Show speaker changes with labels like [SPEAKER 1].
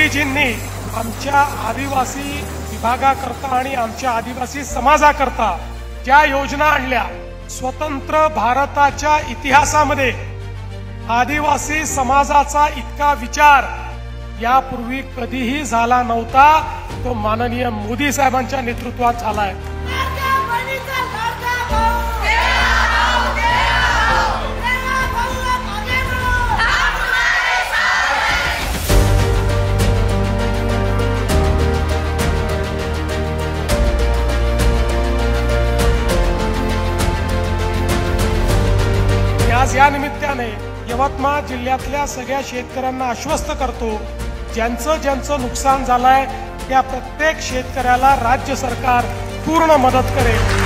[SPEAKER 1] मोदीजींनी आमच्या आदिवासी विभागाकरता आणि आमच्या आदिवासी समाजाकरता ज्या योजना आणल्या, स्वतंत्र भारताच्या इतिहासामध्ये आदिवासी समाजाचा इतका विचार यापूर्वी कधीही झाला नव्हता। तो माननीय मोदी साहेबांच्या नेतृत्वात झालाय। आज या निमित्ताने यवतमाळ जिल्ह्यातल्या सगळ्या शेतकऱ्यांना आश्वस्त करतो, ज्यांचं नुकसान झालंय त्या प्रत्येक शेतकऱ्याला राज्य सरकार पूर्ण मदत करेल।